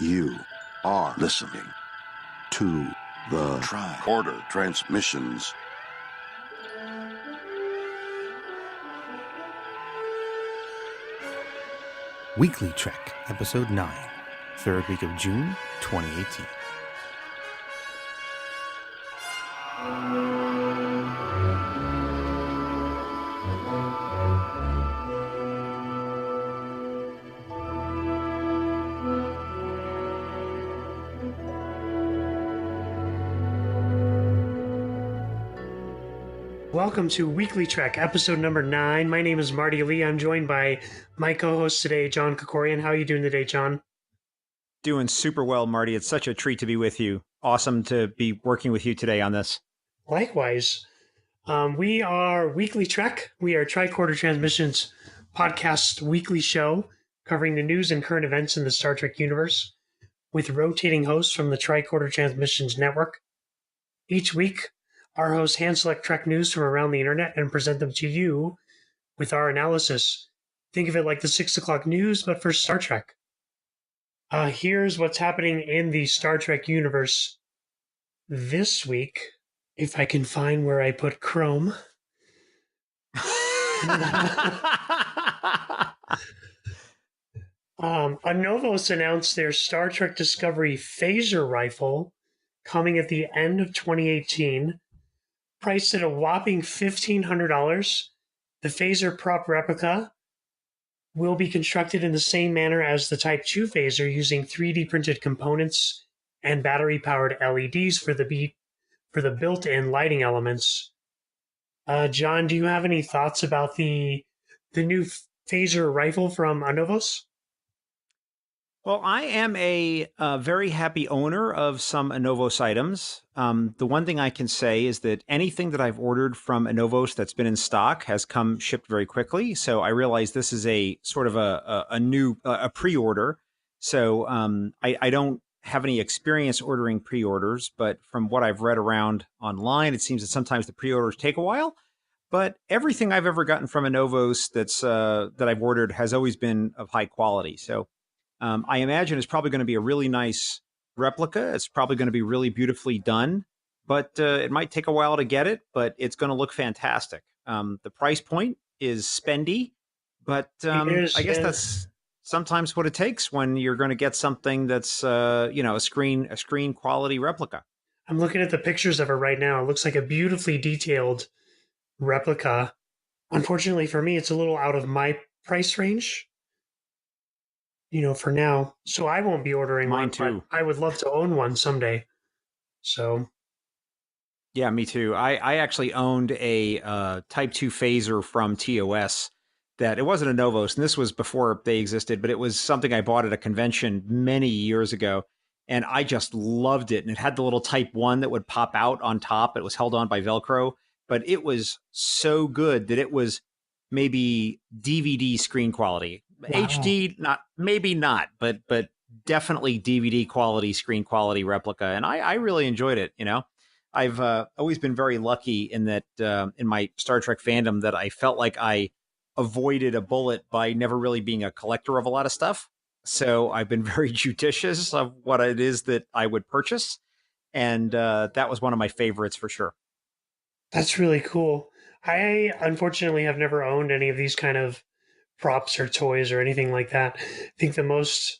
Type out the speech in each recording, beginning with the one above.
You are listening to the Tri-Quarter Transmissions. Weekly Trek, Episode 9, 3rd week of June, 2018. Welcome to Weekly Trek, episode number 9. My name is Marty, Allee. I'm joined by my co-host today, John Krikorian. How are you doing today, John? Doing super well, Marty. It's such a treat to be with you. Awesome to be working with you today on this. Likewise. We are Weekly Trek. We are Tri-Quarter Transmissions podcast weekly show covering the news and current events in the Star Trek universe with rotating hosts from the Tri-Quarter Transmissions network. Each week, our hosts hand-select Trek news from around the internet and present them to you with our analysis. Think of it like the 6 o'clock news, but for Star Trek. Here's what's happening in the Star Trek universe this week. If I can find where I put Chrome. Anovos announced their Star Trek Discovery phaser rifle coming at the end of 2018. Priced at a whopping $1,500, the phaser prop replica will be constructed in the same manner as the Type 2 phaser, using 3D printed components and battery-powered LEDs for the built-in lighting elements. John, do you have any thoughts about the new phaser rifle from Anovos? Well, I am a very happy owner of some Anovos items. The one thing I can say is that anything that I've ordered from Anovos that's been in stock has come shipped very quickly. So I realize this is a sort of a new pre-order. So I don't have any experience ordering pre-orders, but from what I've read around online, it seems that sometimes the pre-orders take a while. But everything I've ever gotten from Anovos that I've ordered has always been of high quality. So I imagine it's probably going to be a really nice replica. It's probably going to be really beautifully done, but it might take a while to get it, but it's going to look fantastic. The price point is spendy, but I guess that's sometimes what it takes when you're going to get something that's, a screen quality replica. I'm looking at the pictures of it right now. It looks like a beautifully detailed replica. Unfortunately for me, it's a little out of my price range. For now. So I won't be ordering Mine one, too. But I would love to own one someday. So. Yeah, me too. I actually owned a Type 2 phaser from TOS that it wasn't a Anovos, and this was before they existed, but it was something I bought at a convention many years ago, and I just loved it. And it had the little Type 1 that would pop out on top. It was held on by Velcro, but it was so good that it was maybe DVD screen quality. Wow. HD, maybe not, but definitely DVD quality, screen quality replica. And I really enjoyed it. I've always been very lucky in that in my Star Trek fandom that I felt like I avoided a bullet by never really being a collector of a lot of stuff. So I've been very judicious of what it is that I would purchase. And that was one of my favorites for sure. That's really cool. I unfortunately have never owned any of these kind of props or toys or anything like that. I think the most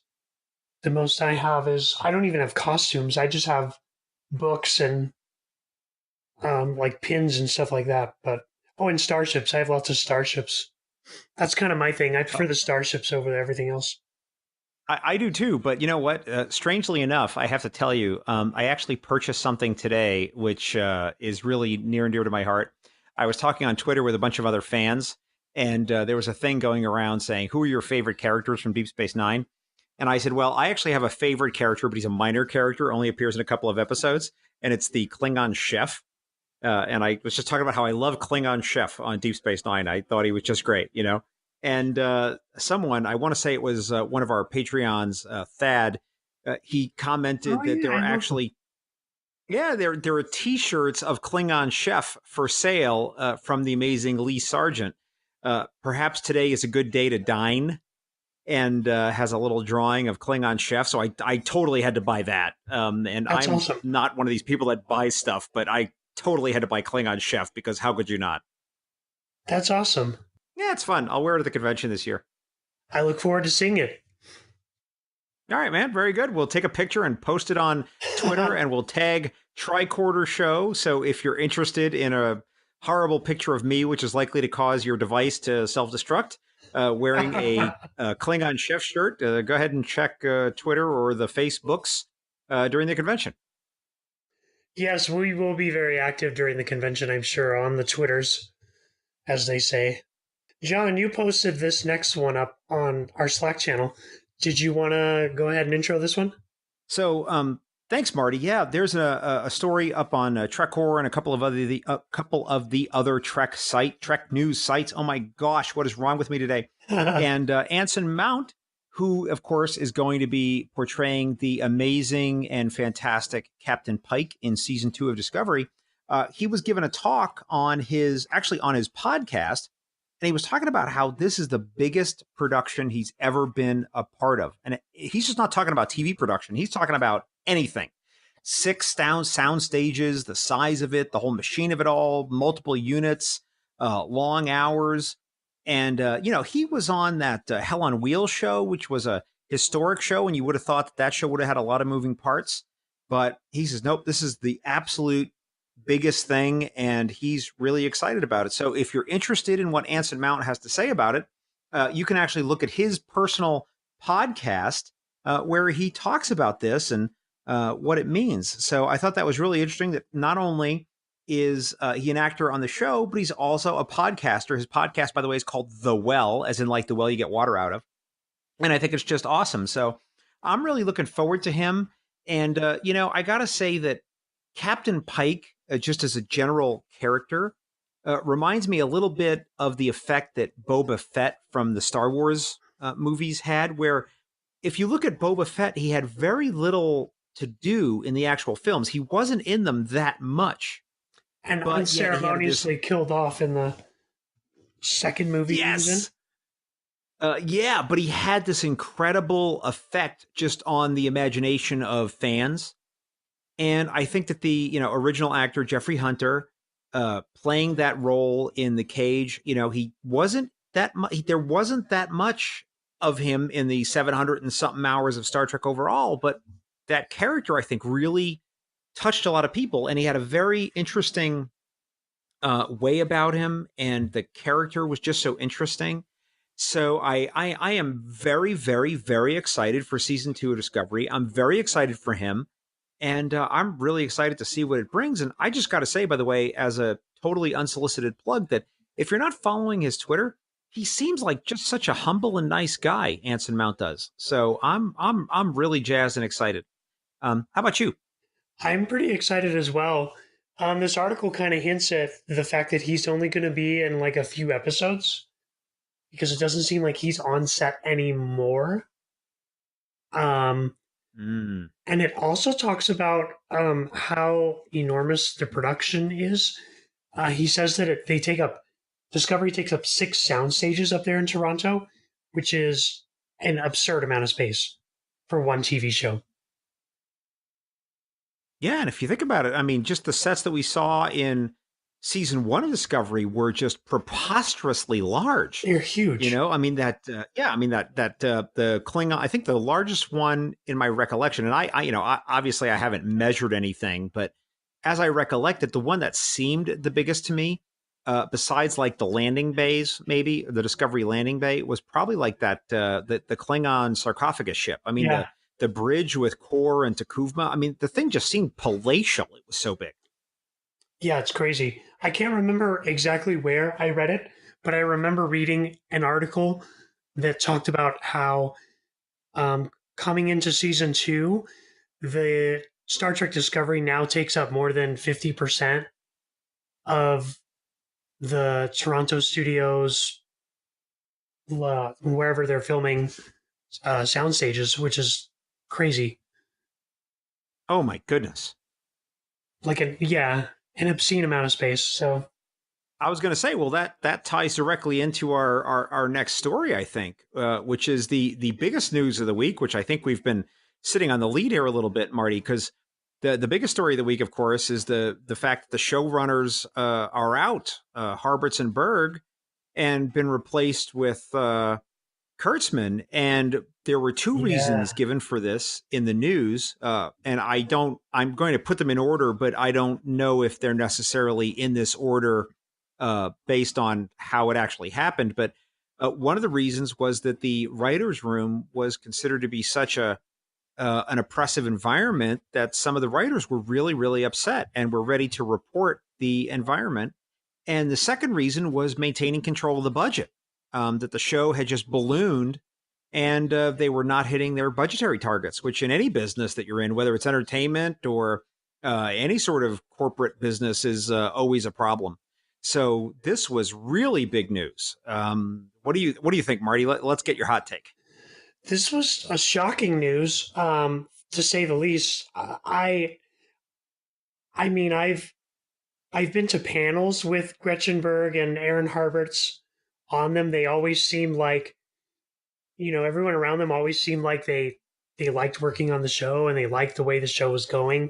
I have is, I don't even have costumes. I just have books and like pins and stuff like that. And starships. I have lots of starships. That's kind of my thing. I prefer the starships over everything else. I do too, but you know what? Strangely enough, I have to tell you, I actually purchased something today, which is really near and dear to my heart. I was talking on Twitter with a bunch of other fans, and there was a thing going around saying, who are your favorite characters from Deep Space Nine? And I said, well, I actually have a favorite character, but he's a minor character, only appears in a couple of episodes, and it's the Klingon chef. And I was just talking about how I love Klingon chef on Deep Space Nine. I thought he was just great, And someone, I want to say it was one of our Patreons, Thad, he commented that there were actually... Yeah, there are T-shirts of Klingon chef for sale from the amazing Lee Sargent. Perhaps today is a good day to dine. and has a little drawing of Klingon chef. So I totally had to buy that. And That's I'm awesome. not one of these people that buys stuff, but I totally had to buy Klingon chef because how could you not? That's awesome. Yeah, it's fun. I'll wear it at the convention this year. I look forward to seeing it. All right, man. Very good. We'll take a picture and post it on Twitter and we'll tag Tricorder Show. So if you're interested in a horrible picture of me, which is likely to cause your device to self-destruct, wearing a Klingon chef shirt, go ahead and check Twitter or the Facebooks during the convention. Yes, we will be very active during the convention, I'm sure, on the Twitters, as they say. John, you posted this next one up on our Slack channel. Did you want to go ahead and intro this one? So, thanks, Marty. Yeah, there's a story up on TrekCore and a couple of the other Trek news sites. Oh my gosh, what is wrong with me today? And Anson Mount, who of course is going to be portraying the amazing and fantastic Captain Pike in season 2 of Discovery, he was given a talk on his podcast. And he was talking about how this is the biggest production he's ever been a part of. And he's just not talking about TV production. He's talking about anything. 6 sound stages, the size of it, the whole machine of it all, multiple units, long hours. And, he was on that Hell on Wheels show, which was a historic show. And you would have thought that show would have had a lot of moving parts. But he says, nope, this is the absolute biggest thing, and he's really excited about it. So if you're interested in what Anson Mount has to say about it, you can actually look at his personal podcast where he talks about this and what it means. So I thought that was really interesting that not only is he an actor on the show, but he's also a podcaster. His podcast, by the way, is called The Well, as in like the well you get water out of. And I think it's just awesome. So I'm really looking forward to him. And, I got to say that Captain Pike, just as a general character, reminds me a little bit of the effect that Boba Fett from the Star Wars movies had, where if you look at Boba Fett, he had very little to do in the actual films. He wasn't in them that much. And unceremoniously killed off in the second movie. Yes. But he had this incredible effect just on the imagination of fans. And I think that the original actor Jeffrey Hunter playing that role in The Cage, he wasn't that much. There wasn't that much of him in the 700 and something hours of Star Trek overall, but that character I think really touched a lot of people, and he had a very interesting way about him, and the character was just so interesting. So I am very, very, very excited for season 2 of Discovery. I'm very excited for him. And I'm really excited to see what it brings. And I just got to say, by the way, as a totally unsolicited plug, that if you're not following his Twitter, he seems like just such a humble and nice guy. Anson Mount does. So I'm really jazzed and excited. How about you? I'm pretty excited as well. This article kind of hints at the fact that he's only going to be in like a few episodes because it doesn't seem like he's on set anymore. And it also talks about how enormous the production is. He says that Discovery takes up 6 sound stages up there in Toronto, which is an absurd amount of space for one TV show. Yeah, and if you think about it, I mean, just the sets that we saw in season 1 of Discovery were just preposterously large. They're huge. I mean the Klingon, I think the largest one in my recollection, and I obviously I haven't measured anything, but as I recollect it, the one that seemed the biggest to me, besides like the landing bays, maybe the Discovery landing bay, was probably like that the Klingon sarcophagus ship. I mean, the bridge with Kor and Takuvma. I mean, the thing just seemed palatial. It was so big. Yeah, it's crazy. I can't remember exactly where I read it, but I remember reading an article that talked about how coming into season 2, the Star Trek Discovery now takes up more than 50% of the Toronto studios, wherever they're filming sound stages, which is crazy. Oh my goodness. An obscene amount of space. So I was going to say, well, that ties directly into our next story, I think, which is the biggest news of the week, which I think we've been sitting on the lead here a little bit, Marty, because the biggest story of the week, of course, is the fact that the showrunners are out, Harberts and Berg, and been replaced with Kurtzman. And there were two reasons given for this in the news, and I'm going to put them in order, but I don't know if they're necessarily in this order based on how it actually happened. But one of the reasons was that the writer's room was considered to be such an oppressive environment that some of the writers were really, really upset and were ready to report the environment. And the second reason was maintaining control of the budget, that the show had just ballooned and they were not hitting their budgetary targets, which in any business that you're in, whether it's entertainment or any sort of corporate business, is always a problem. So this was really big news. What do you think, Marty? Let's get your hot take. This was a shocking news, to say the least. I mean, I've been to panels with Gretchen Berg and Aaron Harberts on them. They always seem like, everyone around them always seemed like they liked working on the show and they liked the way the show was going.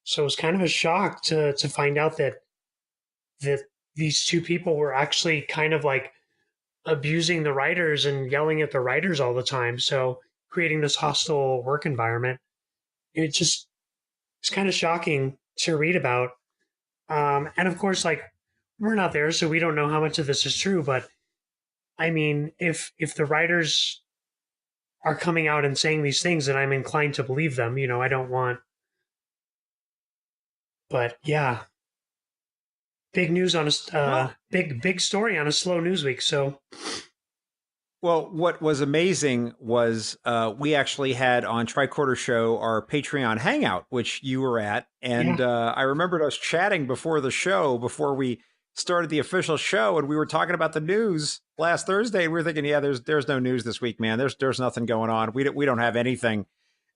So it was kind of a shock to find out that these two people were actually kind of like abusing the writers and yelling at the writers all the time. So creating this hostile work environment. It's kind of shocking to read about. And of course, like, we're not there, so we don't know how much of this is true. But I mean, if the writers are coming out and saying these things, then I'm inclined to believe them. I don't want. But yeah, big news on a big story on a slow news week. So. Well, what was amazing was we actually had on Tricorder Show our Patreon hangout, which you were at. And I remembered us chatting before the show, before we started the official show, and we were talking about the news last Thursday. And we were thinking, there's no news this week, man. There's nothing going on. We don't have anything.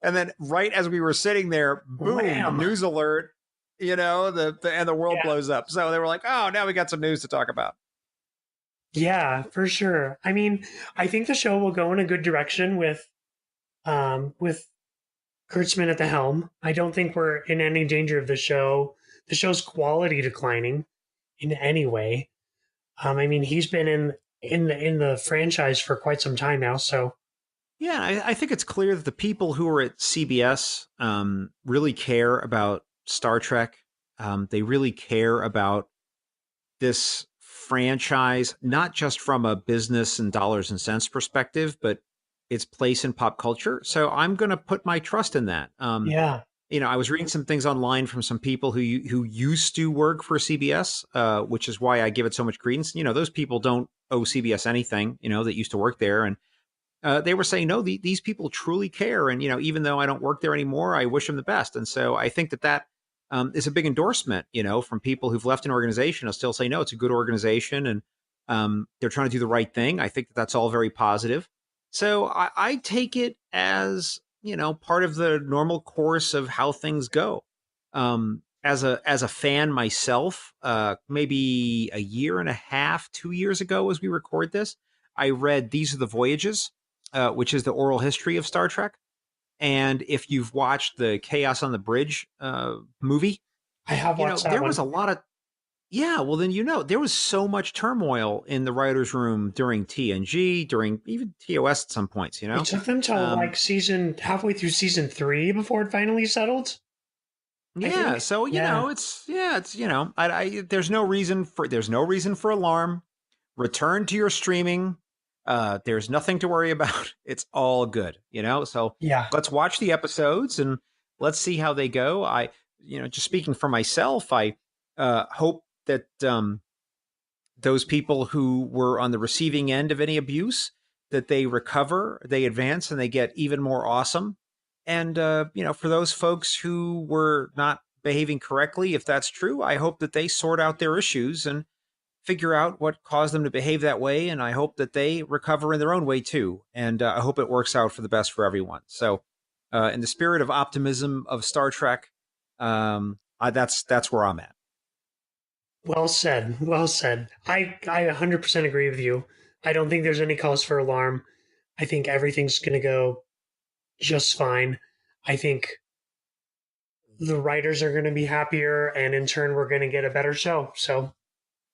And then right as we were sitting there, boom, Wham. News alert, and the world blows up. So they were like, oh, now we got some news to talk about. Yeah, for sure. I mean, I think the show will go in a good direction with Kurtzman at the helm. I don't think we're in any danger of the show's quality declining in any way. I mean, he's been in the franchise for quite some time now, so. Yeah, I think it's clear that the people who are at CBS really care about Star Trek. They really care about this franchise, not just from a business and dollars and cents perspective, but its place in pop culture. So I'm going to put my trust in that. I was reading some things online from some people who used to work for CBS, which is why I give it so much credence. Those people don't owe CBS anything, that used to work there. And they were saying, no, these people truly care. And, even though I don't work there anymore, I wish them the best. And so I think that is a big endorsement, from people who've left an organization. I'll still say, no, it's a good organization and they're trying to do the right thing. I think that's all very positive. So I take it as, part of the normal course of how things go. As a fan myself, maybe a year and a half, 2 years ago, as we record this, I read These Are the Voyages, which is the oral history of Star Trek. And if you've watched the Chaos on the Bridge movie, I have watched that there one. was a lot of, well, then, there was so much turmoil in the writer's room during TNG, during even TOS at some points, It took them to halfway through season 3 before it finally settled. Yeah. So, it's there's no reason for alarm. Return to your streaming. There's nothing to worry about. It's all good, so let's watch the episodes and let's see how they go. I, just speaking for myself, I hope that those people who were on the receiving end of any abuse, that they recover, they advance, and they get even more awesome. And, for those folks who were not behaving correctly, if that's true, I hope that they sort out their issues and figure out what caused them to behave that way. And I hope that they recover in their own way too. And I hope it works out for the best for everyone. So in the spirit of optimism of Star Trek, that's where I'm at. Well said. Well said. I 100% agree with you. I don't think there's any cause for alarm. I think everything's going to go just fine. I think the writers are going to be happier, and in turn, we're going to get a better show. So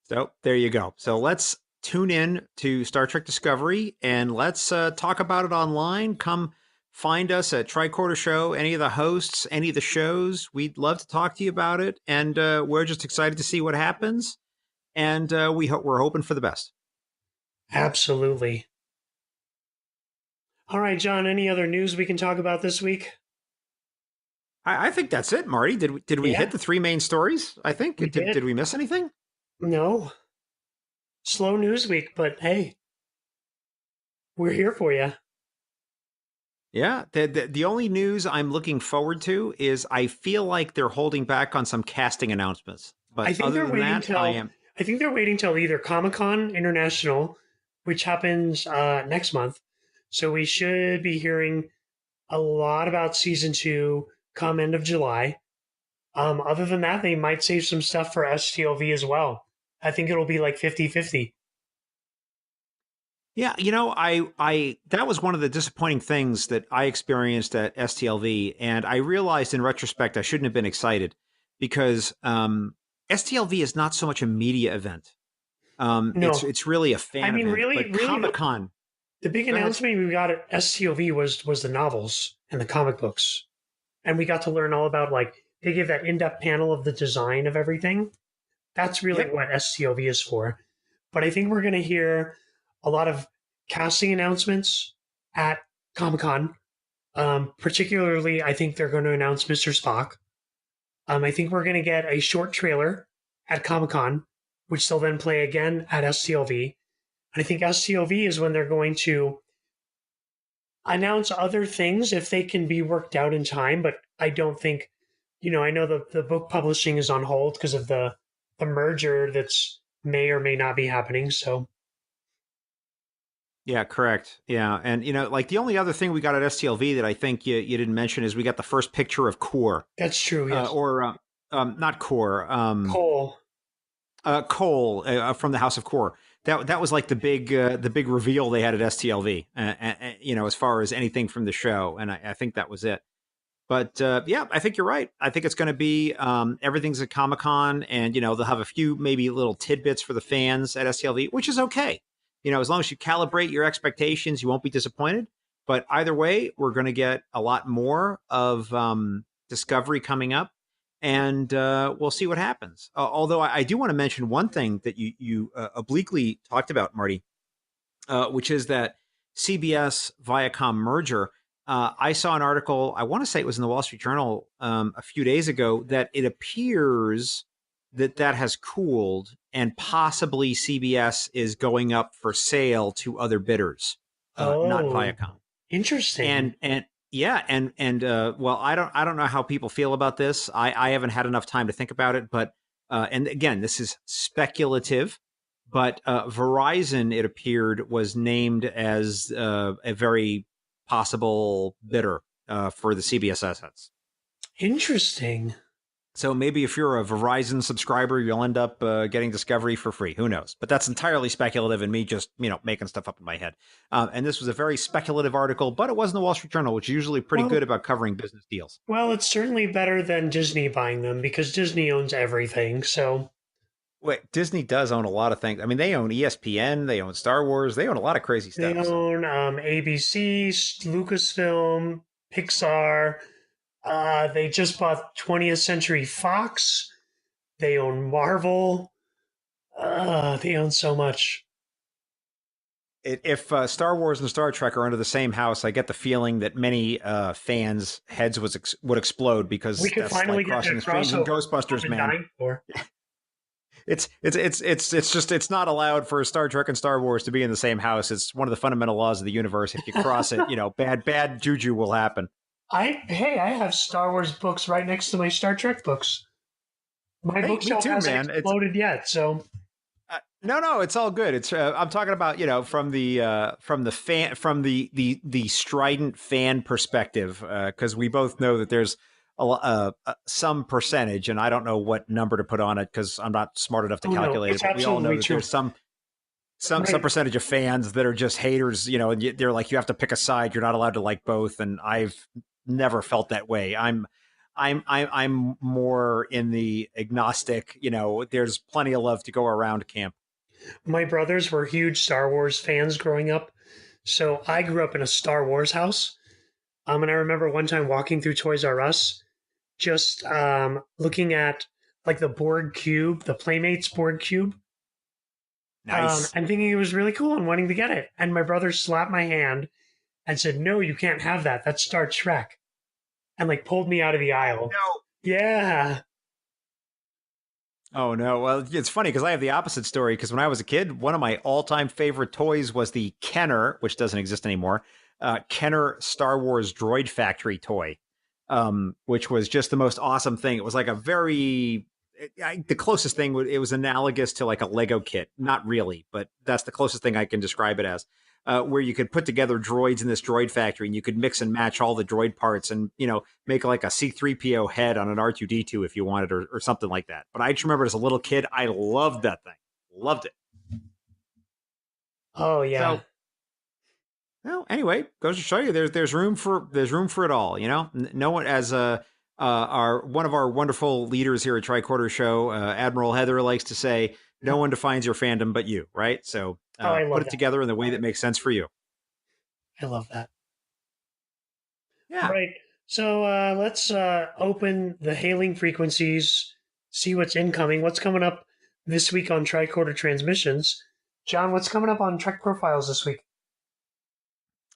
there you go. So let's tune in to Star Trek Discovery and let's talk about it online. Come find us at Tricorder Show, any of the hosts, any of the shows. We'd love to talk to you about it. And we're just excited to see what happens. And we're hoping for the best. absolutely. All right, John, any other news we can talk about this week? I think that's it, Marty. Did we hit the three main stories? I think. Did we miss anything? No. Slow news week, but hey, we're here for you. Yeah. The only news I'm looking forward to is I feel like they're holding back on some casting announcements. But I think other they're than waiting that, till, I am. I think they're waiting till either Comic-Con International, which happens next month. So we should be hearing a lot about season 2 come end of July. Other than that, they might save some stuff for STLV as well. I think it'll be like 50-50. Yeah, I that was one of the disappointing things that I experienced at STLV, and I realized in retrospect I shouldn't have been excited because STLV is not so much a media event. No. It's really a fan event. Really, but Comic-Con. The big announcement we got at STLV was the novels and the comic books, and we got to learn all about, like, they gave that in-depth panel of the design of everything. That's really what STLV is for. But I think we're going to hear a lot of casting announcements at Comic-Con. Particularly, I think they're going to announce Mr. Spock. I think we're going to get a short trailer at Comic-Con, which they'll then play again at STLV. And I think STLV is when they're going to announce other things if they can be worked out in time. But I don't think, I know the book publishing is on hold because of the merger that's may or may not be happening. So. Yeah, correct. Yeah. And, like the only other thing we got at STLV that I think you didn't mention is we got the first picture of Core. That's true, yes. Not Core. Cole. Cole from the House of Core. That was like the big reveal they had at STLV, as far as anything from the show. And I think that was it. But yeah, I think you're right. I think it's going to be everything's at Comic-Con, and they'll have a few maybe little tidbits for the fans at STLV, which is okay. As long as you calibrate your expectations, you won't be disappointed. But either way, we're going to get a lot more of Discovery coming up, and we'll see what happens. Although I do want to mention one thing that you obliquely talked about, Marty, which is that CBS Viacom merger. I saw an article, I want to say it was in the Wall Street Journal a few days ago, that it appears that has cooled and possibly CBS is going up for sale to other bidders, not Viacom. Interesting. And well, I don't know how people feel about this. I haven't had enough time to think about it, but and again, this is speculative. But Verizon, it appeared, was named as a very possible bidder for the CBS assets. Interesting. So maybe if you're a Verizon subscriber, you'll end up getting Discovery for free. Who knows? But that's entirely speculative and me just, making stuff up in my head. And this was a very speculative article, but it was in the Wall Street Journal, which is usually pretty good about covering business deals. Well, it's certainly better than Disney buying them because Disney owns everything. So, wait, Disney does own a lot of things. I mean, they own ESPN, they own Star Wars, they own a lot of crazy stuff. They own ABC, Lucasfilm, Pixar. They just bought 20th Century Fox. They own Marvel. They own so much. If Star Wars and Star Trek are under the same house, I get the feeling that many fans' heads would explode because we could finally get crossing the street in Ghostbusters, man. It's not allowed for Star Trek and Star Wars to be in the same house. It's one of the fundamental laws of the universe. If you cross it, bad juju will happen. I have Star Wars books right next to my Star Trek books. My bookshelf hasn't exploded yet, so. No, it's all good. It's I'm talking about from the strident fan perspective, because we both know that there's some percentage, and I don't know what number to put on it because I'm not smart enough to calculate it. But we all know that there's some percentage of fans that are just haters, and they're like, you have to pick a side. You're not allowed to like both. And I've never felt that way. I'm more in the agnostic, there's plenty of love to go around camp. My brothers were huge Star Wars fans growing up. So I grew up in a Star Wars house. And I remember one time walking through Toys R Us, just looking at like the Borg cube, the Playmates Borg cube. Nice. And thinking it was really cool and wanting to get it. And my brother slapped my hand and said, "No, you can't have that. That's Star Trek." And like pulled me out of the aisle. No. Yeah. Oh, no. Well, it's funny because I have the opposite story. Because when I was a kid, one of my all-time favorite toys was the Kenner, which doesn't exist anymore, Kenner Star Wars Droid Factory toy, which was just the most awesome thing. It was like the closest thing, it was analogous to like a Lego kit. Not really, but that's the closest thing I can describe it as. Where you could put together droids in this droid factory and you could mix and match all the droid parts and, make like a C-3PO head on an R2-D2 if you wanted or something like that. But I just remember as a little kid, I loved that thing. Loved it. Oh, yeah. So, well, anyway, goes to show you there's room for it all, No one, as one of our wonderful leaders here at Tricorder Show, Admiral Heather likes to say, no one defines your fandom but you, right? So put it together in the way that makes sense for you. I love that. Yeah. All right. So let's open the hailing frequencies, see what's incoming. What's coming up this week on Tricorder Transmissions? John, what's coming up on Trek Profiles this week?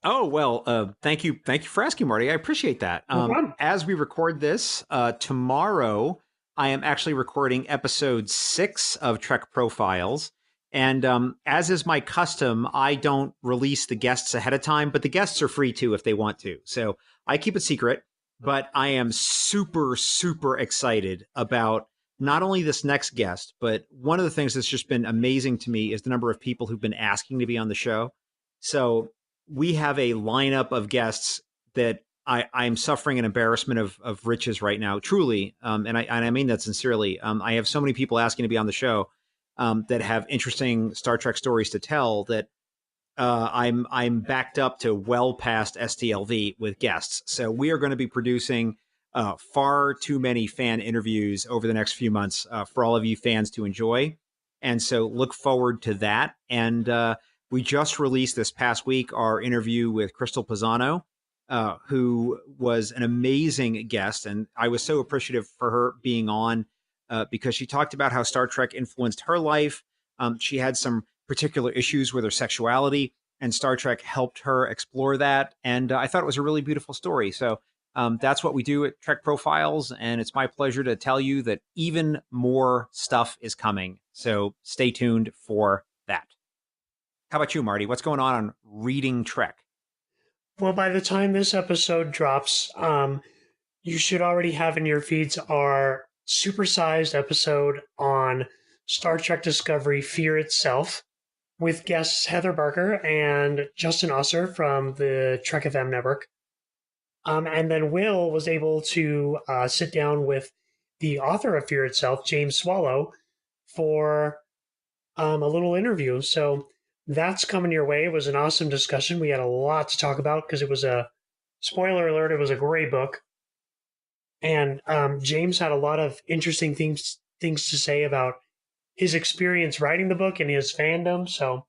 Oh, well, thank you for asking, Marty. I appreciate that. No problem. As we record this, tomorrow, I am actually recording episode 6 of Trek Profiles. And as is my custom, I don't release the guests ahead of time, but the guests are free to if they want to. So I keep it secret, but I am super, super excited about not only this next guest, but one of the things that's just been amazing to me is the number of people who've been asking to be on the show. So we have a lineup of guests that I'm suffering an embarrassment of riches right now, truly. And I mean that sincerely. I have so many people asking to be on the show that have interesting Star Trek stories to tell that I'm backed up to well past STLV with guests. So we are going to be producing far too many fan interviews over the next few months for all of you fans to enjoy. And so look forward to that. And we just released this past week our interview with Crystal Pisano, who was an amazing guest. And I was so appreciative for her being on because she talked about how Star Trek influenced her life. She had some particular issues with her sexuality, and Star Trek helped her explore that. And I thought it was a really beautiful story. So that's what we do at Trek Profiles. And it's my pleasure to tell you that even more stuff is coming. So stay tuned for that. How about you, Marty? What's going on ReadingTrek? Well, by the time this episode drops, you should already have in your feeds our supersized episode on Star Trek Discovery Fear Itself with guests Heather Barker and Justin Osser from the Trek FM network. And then Will was able to sit down with the author of Fear Itself, James Swallow, for a little interview. So that's coming your way. It was an awesome discussion. We had a lot to talk about because it was spoiler alert, it was a gray book. And James had a lot of interesting things to say about his experience writing the book and his fandom. So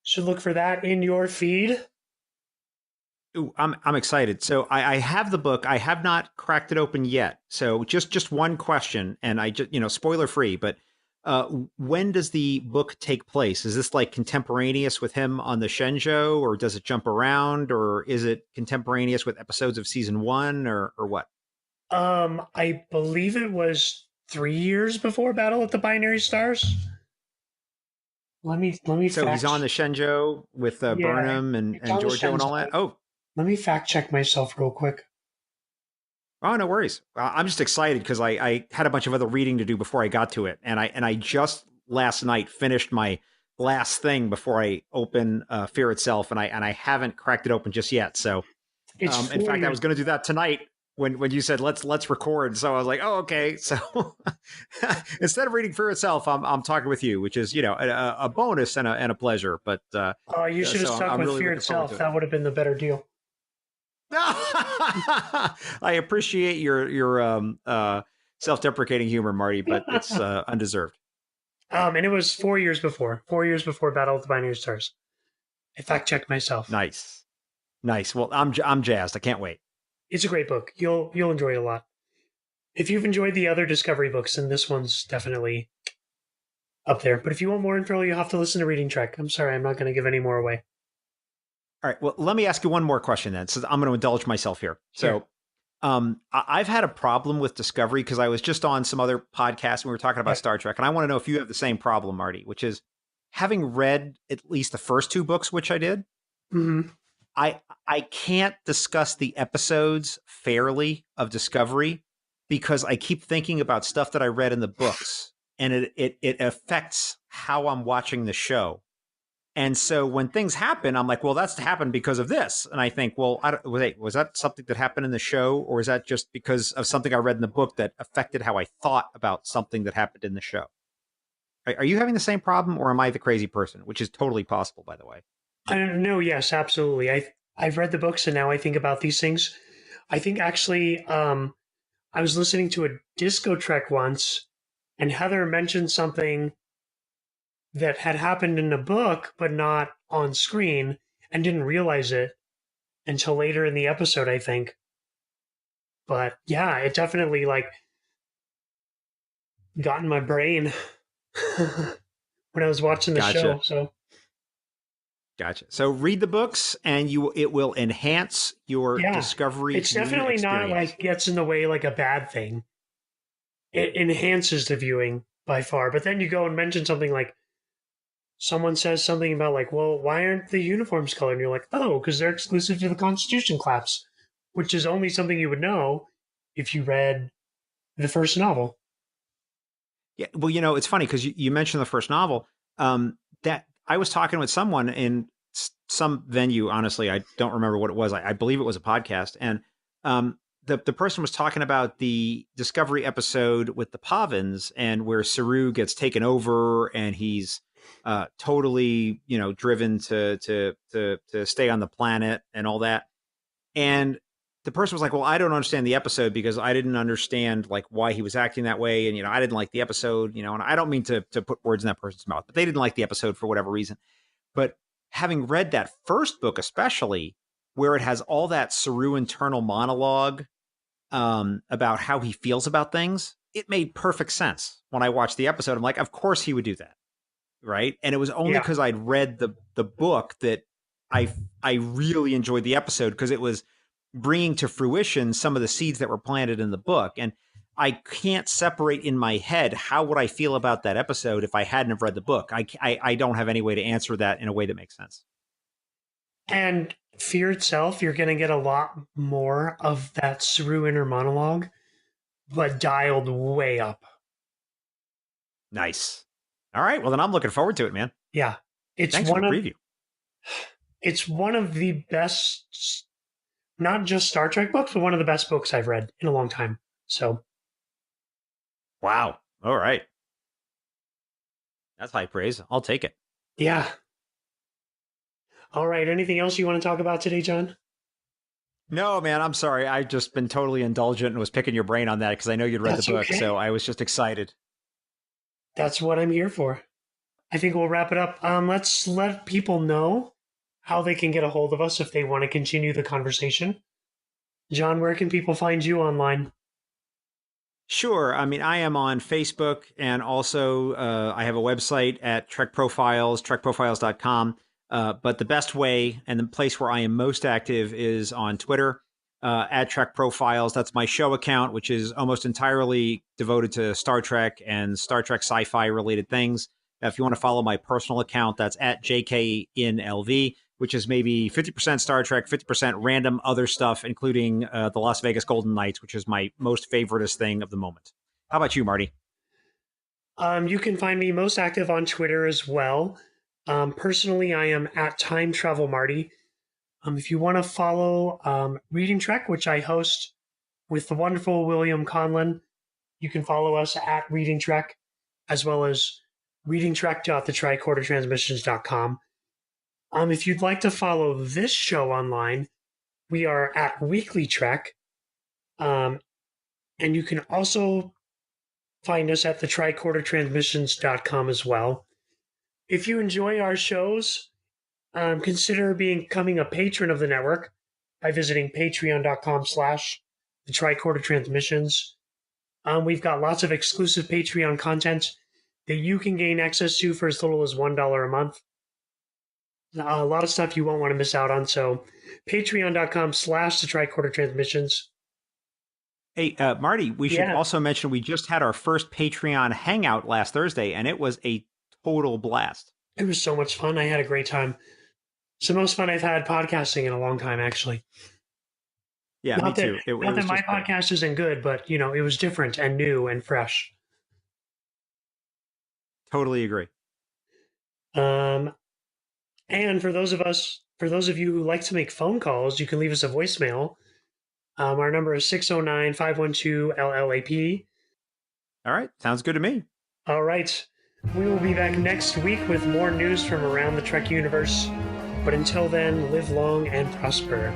should look for that in your feed. Ooh, I'm excited. So I have the book. I have not cracked it open yet. So just one question, and I just spoiler free, but when does the book take place? Is this like contemporaneous with him on the Shenzhou, or does it jump around, or is it contemporaneous with episodes of season 1, or what? I believe it was 3 years before Battle at the Binary Stars. Let me. So he's on the Shenzhou with Burnham and Giorgio and all that. Oh, let me fact check myself real quick. Oh, no worries. I'm just excited because I had a bunch of other reading to do before I got to it, and I just last night finished my last thing before I open Fear Itself, and I haven't cracked it open just yet. So, in fact, I was going to do that tonight. when you said let's record. So I was like, oh, okay. So instead of reading for itself, I'm talking with you, which is a bonus and a pleasure. But You should have so stuck I'm with really Fear looking forward itself. to it. That would have been the better deal. I appreciate your self-deprecating humor, Marty, but it's undeserved. And it was 4 years before. 4 years before Battle of the Binary Stars. I fact checked myself. Nice. Well, I'm jazzed. I can't wait. It's a great book. You'll enjoy it a lot. If you've enjoyed the other Discovery books, then this one's definitely up there. But if you want more info, you'll have to listen to Reading Trek. I'm sorry, I'm not going to give any more away. All right. Well, let me ask you one more question then. So I'm going to indulge myself here. Sure. So I've had a problem with Discovery because I was just on some other podcast and we were talking about Star Trek. And I want to know if you have the same problem, Marty, which is having read at least the first 2 books, which I did. Mm-hmm. I can't discuss the episodes fairly of Discovery because I keep thinking about stuff that I read in the books and it affects how I'm watching the show. And so when things happen, I'm like, well, that's happened because of this. And I think, well, wait, was that something that happened in the show? Or is that just because of something I read in the book that affected how I thought about something that happened in the show? Are you having the same problem or am I the crazy person? Which is totally possible, by the way. I don't know. Yes, absolutely. I've read the books and now I think about these things. I think actually, I was listening to a Disco Trek once, and Heather mentioned something that had happened in a book, but not on screen, and didn't realize it until later in the episode, I think. But yeah, it definitely got in my brain when I was watching the show. So. Gotcha. So read the books and it will enhance your Discovery. It's definitely experience. not gets in the way like a bad thing. It enhances the viewing by far. But then you go and mention something like someone says something about well, why aren't the uniforms colored? And you're like, oh, because they're exclusive to the Constitution class, which is only something you would know if you read the first novel. Yeah. Well, it's funny because you mentioned the first novel. That I was talking with someone in some venue. Honestly, I don't remember what it was. I believe it was a podcast. And the person was talking about the Discovery episode with the Pavins and where Saru gets taken over and he's totally, driven to stay on the planet and all that. And the person was like, well, I don't understand the episode because I didn't understand why he was acting that way. And, I didn't like the episode, and I don't mean to put words in that person's mouth, but they didn't like the episode for whatever reason. But having read that first book, especially where it has all that Saru internal monologue about how he feels about things, it made perfect sense. When I watched the episode, I'm like, of course he would do that. Right. And it was only because I'd read the book that I really enjoyed the episode because it was bringing to fruition some of the seeds that were planted in the book. And I can't separate in my head how would I feel about that episode if I hadn't have read the book. I don't have any way to answer that in a way that makes sense. And Fear itself, you're going to get a lot more of that Saru inner monologue, but dialed way up. Nice. All right. Well, then I'm looking forward to it, man. Yeah. Thanks for the preview. It's one of the best, not just Star Trek books, but one of the best books I've read in a long time. So. Wow. All right. That's high praise. I'll take it. Yeah. All right. Anything else you want to talk about today, John? No, man. I'm sorry. I've just been totally indulgent and was picking your brain on that because I know you'd read the book. Okay. So I was just excited. That's what I'm here for. I think we'll wrap it up. Let's let people know how they can get a hold of us if they want to continue the conversation. John, where can people find you online? Sure. I mean, I am on Facebook and also I have a website at TrekProfiles, TrekProfiles.com. But the best way and the place where I am most active is on Twitter at TrekProfiles. That's my show account, which is almost entirely devoted to Star Trek and Star Trek sci-fi related things. If you want to follow my personal account, that's at JKInLV, which is maybe 50% Star Trek, 50% random other stuff, including the Las Vegas Golden Knights, which is my most favoritist thing of the moment. How about you, Marty? You can find me most active on Twitter as well. Personally, I am at Time Travel Marty. If you want to follow Reading Trek, which I host with the wonderful William Conlon. You can follow us at ReadingTrek, as well as readingtrek.thetricordertransmissions.com. If you'd like to follow this show online, we are at Weekly Trek. And you can also find us at thetricordertransmissions.com as well. If you enjoy our shows, consider becoming a patron of the network by visiting patreon.com/thetricordertransmissions. We've got lots of exclusive Patreon content that you can gain access to for as little as $1 a month. A lot of stuff you won't want to miss out on. So patreon.com/thetricordertransmissions. Hey, Marty, we should also mention we just had our first Patreon hangout last Thursday, and it was a total blast. It was so much fun. I had a great time. It's the most fun I've had podcasting in a long time, actually. Yeah, me too. Not that my podcast isn't good, but, it was different and new and fresh. Totally agree. And for those of you who like to make phone calls, you can leave us a voicemail. Our number is 609-512-LLAP. All right. Sounds good to me. All right. We will be back next week with more news from around the Trek universe. But until then, live long and prosper.